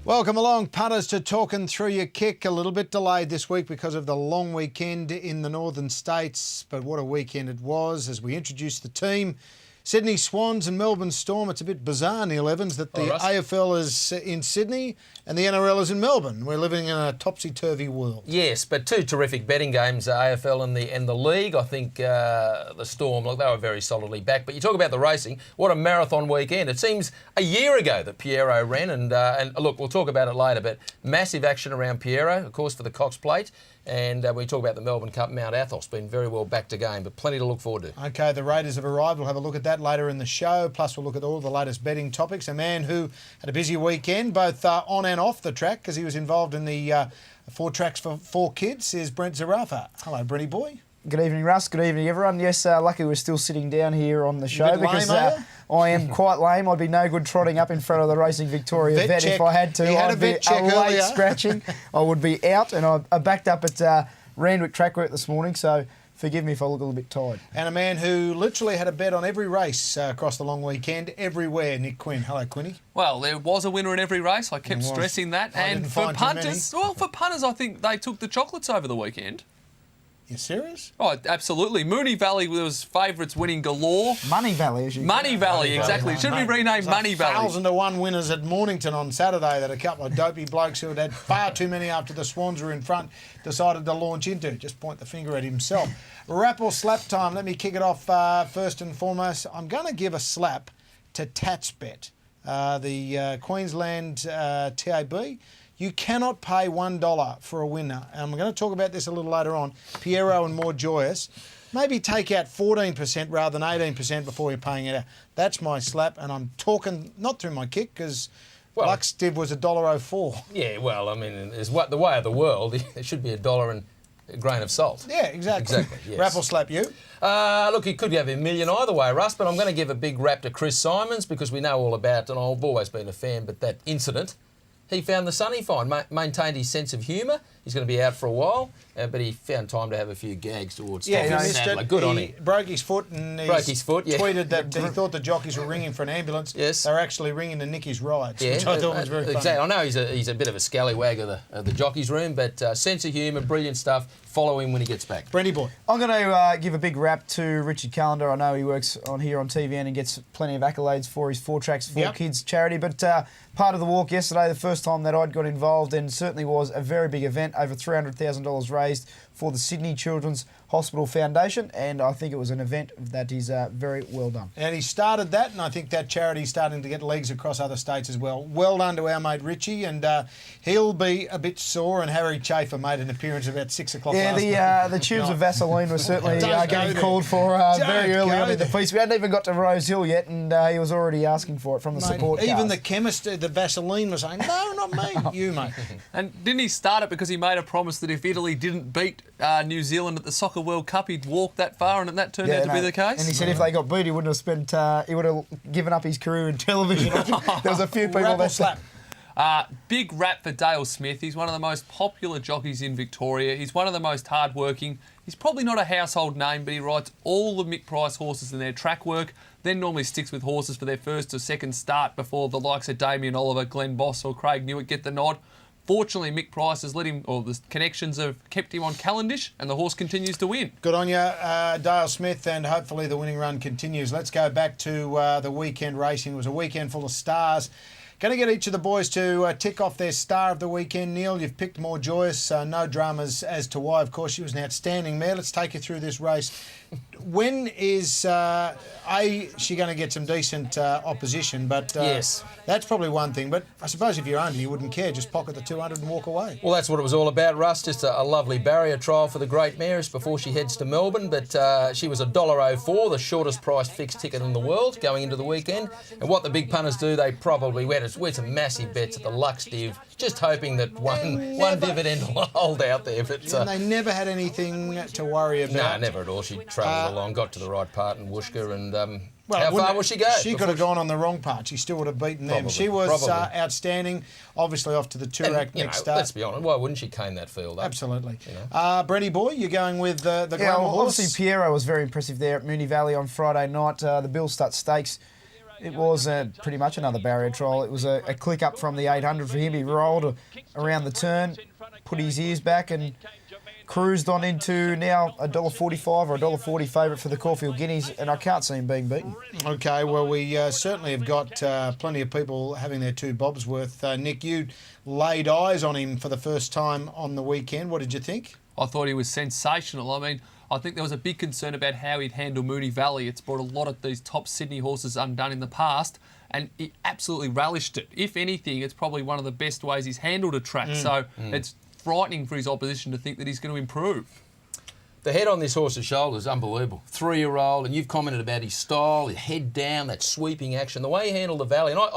Welcome along, punters, to Talkin Thru Your Kick. A little bit delayed this week because of the long weekend in the northern states, but what a weekend it was as we introduced the team. Sydney Swans and Melbourne Storm. It's a bit bizarre, Neil Evans, that the AFL is in Sydney and the NRL is in Melbourne. We're living in a topsy-turvy world. Yes, but two terrific betting games, AFL and the league. I think the Storm, look, they were very solidly back. But you talk about the racing, what a marathon weekend. It seems a year ago that Piero ran, and look, we'll talk about it later, but massive action around Piero, of course, for the Cox Plate. And we talk about the Melbourne Cup. Mount Athos been very well back to game, but plenty to look forward to. OK, the Raiders have arrived. We'll have a look at that later in the show. Plus, we'll look at all the latest betting topics. A man who had a busy weekend, both on and off the track, because he was involved in the 4 tracks for 4 kids, is Brent Zarafa. Hello, Brenty boy. Good evening, Russ. Good evening, everyone. Yes, lucky we're still sitting down here on the show because I am quite lame. I'd be no good trotting up in front of the Racing Victoria vet if I had to. I'd be a late scratching. I would be out, and I backed up at Randwick track work this morning, so forgive me if I look a little bit tired. And a man who literally had a bet on every race across the long weekend, everywhere, Nick Quinn. Hello, Quinny. Well, there was a winner in every race. I kept stressing that. And for punters, I think they took the chocolates over the weekend. You serious? Oh, absolutely. Moonee Valley was favourites winning galore. Money Valley, as you Money Valley, exactly. Should be renamed Money Valley. 1,000-to-1 winners at Mornington on Saturday that a couple of dopey blokes who had had far too many after the Swans were in front decided to launch into. Just point the finger at himself. Rap or slap time. Let me kick it off first and foremost. I'm going to give a slap to Tatsbet, the Queensland TAB. You cannot pay $1 for a winner. And I'm going to talk about this a little later on. Piero and More Joyous. Maybe take out 14% rather than 18% before you're paying it out. That's my slap, and I'm talking not through my kick because Lux Div was $1.04. Yeah, well, I mean, it's the way of the world. It should be $1 and a grain of salt. Yeah, exactly. Yes. Rap or slap you? Look, he could have a million either way, Russ, but I'm going to give a big rap to Chris Simons because we know all about, and I've always been a fan, but that incident. He found the sunny fine, maintained his sense of humour. He's going to be out for a while, but he found time to have a few gags towards Tommy Sadler. Good on him. Broke his foot and tweeted that he thought the jockeys were ringing for an ambulance. Yes. They were actually ringing to nick his rides, which I thought was very funny. Exactly. I know he's a bit of a scallywag of the jockeys' room, but sense of humour, brilliant stuff. Follow him when he gets back. Brenty boy. I'm going to give a big rap to Richard Callender. I know he works here on TVN and gets plenty of accolades for his 4 tracks, 4 kids charity, but part of the walk yesterday, the first time that I'd got involved, and certainly was a very big event, over $300,000 raised for the Sydney Children's Hospital Foundation, and I think it was an event that is very well done. And he started that, and I think that charity is starting to get legs across other states as well. Well done to our mate Richie, and he'll be a bit sore, and Harry Chafer made an appearance about 6 o'clock last night. The tubes of Vaseline were certainly getting called for very early on in the piece. We hadn't even got to Rose Hill yet, and he was already asking for it from the support cars. Even the chemist, the Vaseline, was saying, no, not me, you, mate. And didn't he start it because he made a promise that if Italy didn't beat New Zealand at the Soccer World Cup, he'd walk that far, and that turned out to be the case? And he said if they got beat, he wouldn't have spent, he would have given up his career in television. There was a few people that slap. Big rap for Dale Smith. He's one of the most popular jockeys in Victoria. He's one of the most hard-working. He's probably not a household name, but he rides all the Mick Price horses in their track work, then normally sticks with horses for their first or second start before the likes of Damien Oliver, Glenn Boss or Craig Newitt get the nod. Fortunately, Mick Price has let him, or the connections have kept him on Cavendish, and the horse continues to win. Good on you, Dale Smith, and hopefully the winning run continues. Let's go back to the weekend racing. It was a weekend full of stars. Going to get each of the boys to tick off their star of the weekend. Neil, you've picked More Joyous. No dramas as to why. Of course, she was an outstanding mare. Let's take you through this race. When is she going to get some decent opposition? But yes, that's probably one thing. But I suppose if you're under, you wouldn't care. Just pocket the 200 and walk away. Well, that's what it was all about, Russ. Just a lovely barrier trial for the great mares before she heads to Melbourne. But she was $1.04, the shortest priced fixed ticket in the world going into the weekend. And what the big punters do, they probably went some massive bets at the Lux Div, just hoping that one dividend will hold out there. But they never had anything to worry about. No, never at all. She travelled along, got to the right part in Wooshka, and how far will she go? She could have gone on the wrong part. She still would have beaten them. She was outstanding. Obviously off to the Toorak next start. Let's be honest, why wouldn't she cane that field up? Absolutely. Brenty boy, you're going with the glamour horse? Obviously Piero was very impressive there at Moonee Valley on Friday night. The Bill Stud Stakes. It was pretty much another barrier trial. It was a click up from the 800 for him. He rolled around the turn, put his ears back and cruised on into now $1.45 or $1.40 favourite for the Caulfield Guineas, and I can't see him being beaten. Okay, well, we certainly have got plenty of people having their two bobs worth. Nick, you laid eyes on him for the first time on the weekend. What did you think? I thought he was sensational. I mean, I think there was a big concern about how he'd handle Moonee Valley. It's brought a lot of these top Sydney horses undone in the past, and he absolutely relished it. If anything, it's probably one of the best ways he's handled a track. So it's frightening for his opposition to think that he's going to improve. The head on this horse's shoulder is unbelievable. 3-year-old, and you've commented about his style, his head down, that sweeping action, the way he handled the Valley. And I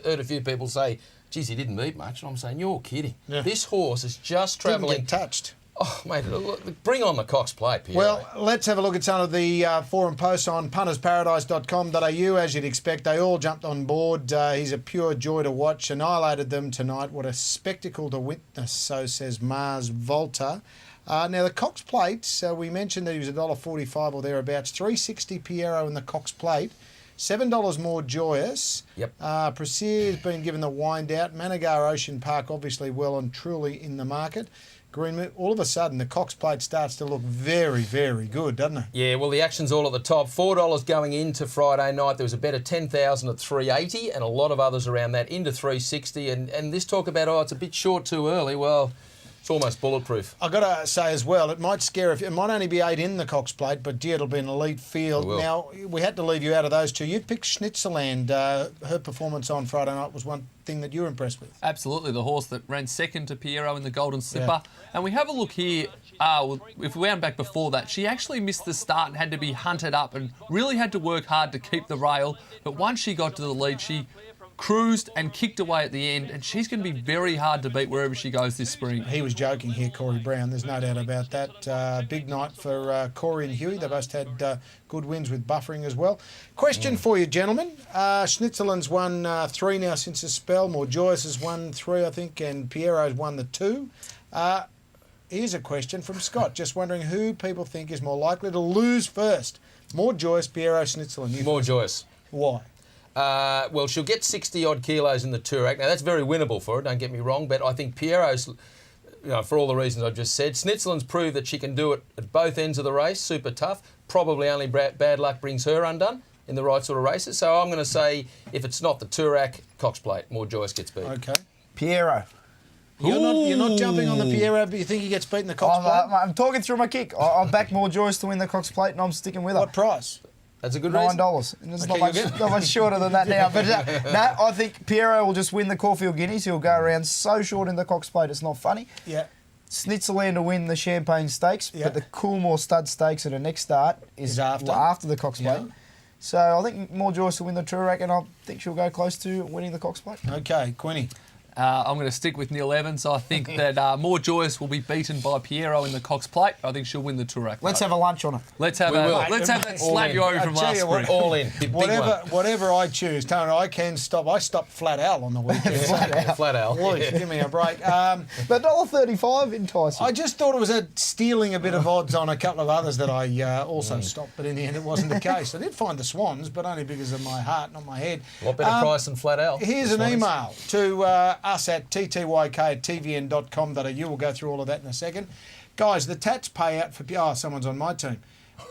heard a few people say, geez, he didn't meet much. And I'm saying, you're kidding. Yeah. This horse is just travelling. Didn't get touched. Oh, mate, bring on the Cox plate, Pierre. Well, let's have a look at some of the forum posts on puntersparadise.com.au. As you'd expect, they all jumped on board. He's a pure joy to watch. Annihilated them tonight. What a spectacle to witness, so says Mars Volta. Now, the Cox plate, we mentioned that he was $1.45 or thereabouts. $3.60 Piero in the Cox plate. $7 more Joyous. Yep. Presier's been given the wind out. Managar Ocean Park, obviously well and truly in the market. Greenwood, all of a sudden, the Cox plate starts to look very, very good, doesn't it? Yeah, well, the action's all at the top. $4 going into Friday night. There was a bet of 10,000 at $3.80 and a lot of others around that into $3.60. And this talk about, it's a bit short too early. Well, it's almost bulletproof. I've got to say as well, it might scare it might only be 8 in the Cox plate, but gee, it'll be an elite field. Now, we had to leave you out of those two. You picked Schnitzerland. Her performance on Friday night was one thing that you were impressed with. Absolutely, the horse that ran second to Piero in the Golden Slipper. Yeah. And we have a look here, if we went back before that, she actually missed the start and had to be hunted up and really had to work hard to keep the rail. But once she got to the lead, she cruised and kicked away at the end, and she's going to be very hard to beat wherever she goes this spring. He was joking here, Corey Brown. There's no doubt about that. Big night for Corey and Huey. They both had good wins with buffering as well. Question for you, gentlemen. Schnitzerland's won 3 now since a spell. More Joyous has won 3, I think, and Piero's won the 2. Here's a question from Scott. Just wondering who people think is more likely to lose first. More Joyous, Piero, Schnitzerland. More Joyous. Why? Well, she'll get 60-odd kilos in the Toorak. Now, that's very winnable for her, don't get me wrong, but I think Piero's, for all the reasons I've just said, Schnitzerland's proved that she can do it at both ends of the race, super tough. Probably only bad luck brings her undone in the right sort of races. So I'm going to say, if it's not the Toorak, Cox plate, More Joyous gets beat. Okay. Piero. You're not jumping on the Piero, but you think he gets beaten the Cox plate? I'm talking through my kick. I'll back More Joyous to win the Cox plate, and I'm sticking with her. What price? That's a good reason. $9. It's not much shorter than that now. But no, I think Piero will just win the Caulfield Guineas. He'll go around so short in the Cox plate, it's not funny. Yeah. Schnitzerland will win the Champagne Stakes, but the Coolmore Stud Stakes at the next start is after the Cox plate. So I think More Joyous will win the Toorak, and I think she'll go close to winning the Cox plate. Okay, Quinny. I'm going to stick with Neil Evans. I think that More Joyous will be beaten by Piero in the Cox plate. I think she'll win the Toorak. Let's have a lunch on it. Let's have that slap you over from last spring. All in. Whatever I choose, Tony, I can stop. I stopped Flat Owl on the weekend. Flat Owl. Please, give me a break. But $1.35 enticing. I just thought it was stealing a bit of odds on a couple of others that I also stopped, but in the end it wasn't the case. I did find the Swans, but only because of my heart, not my head. A lot better price than Flat Owl. Here's an email to us at ttyk@tvn.com.au. We'll go through all of that in a second. Guys, the Tats payout for... someone's on my team.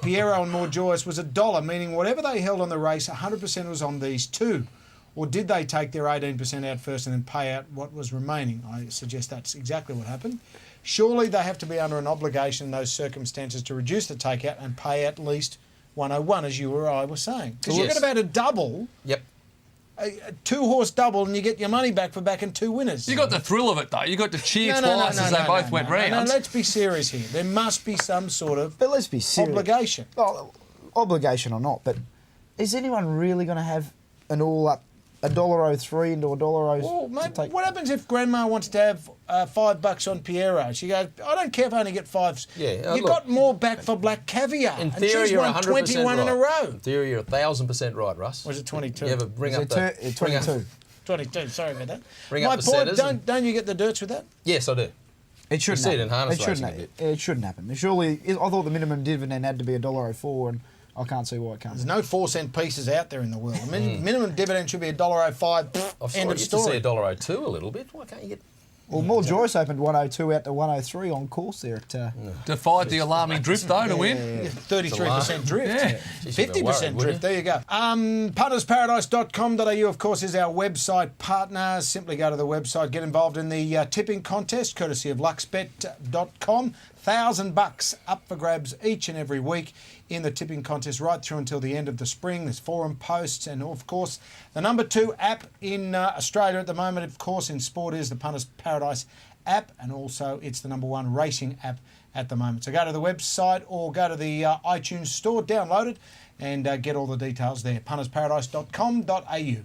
Piero and More Joyous was $1, meaning whatever they held on the race, 100% was on these two. Or did they take their 18% out first and then pay out what was remaining? I suggest that's exactly what happened. Surely they have to be under an obligation in those circumstances to reduce the takeout and pay at least 101, as you or I were saying. Because you've got about a double. Yep. A 2-horse double, and you get your money back for backing 2 winners. You got the thrill of it, though. You got to cheer twice as they both went round. No, let's be serious here. There must be some sort of but let's be serious. Obligation. Well, obligation or not, but is anyone really going to have an all-up $1.03 into $1.04? Well, mate, what happens if Grandma wants to have $5 on Piero? She goes, I don't care if I only get 5. Yeah, you got more back for Black Caviar. In theory, you're 100% 21 right. in a row. In theory, you're 1,000% right, Russ. Or is it 22? You ever bring up the... 22. 22, sorry about that. Bring My up the point, setters don't you get the dirts with that? Yes, I do. It shouldn't happen. It shouldn't happen. Surely, I thought the minimum dividend had to be $1.04, and I can't see why it can't. There's no 4-cent pieces out there in the world. The minimum dividend should be $1.05. I've End of used to story. see $1.02 a little bit. Why can't you get... Well, More Joyce opened 102 out to 103 on course there at. Defied the alarming drift though to win. 33% drift. Yeah. 50% drift. There you go. Puntersparadise.com.au, of course, is our website partner. Simply go to the website, get involved in the tipping contest, courtesy of luxbet.com. $1,000 up for grabs each and every week in the tipping contest right through until the end of the spring. There's forum posts and, of course, the number 2 app in Australia at the moment, of course, in sport is the Punters Paradise app, and also it's the number 1 racing app at the moment. So go to the website or go to the iTunes store, download it, and get all the details there. puntersparadise.com.au.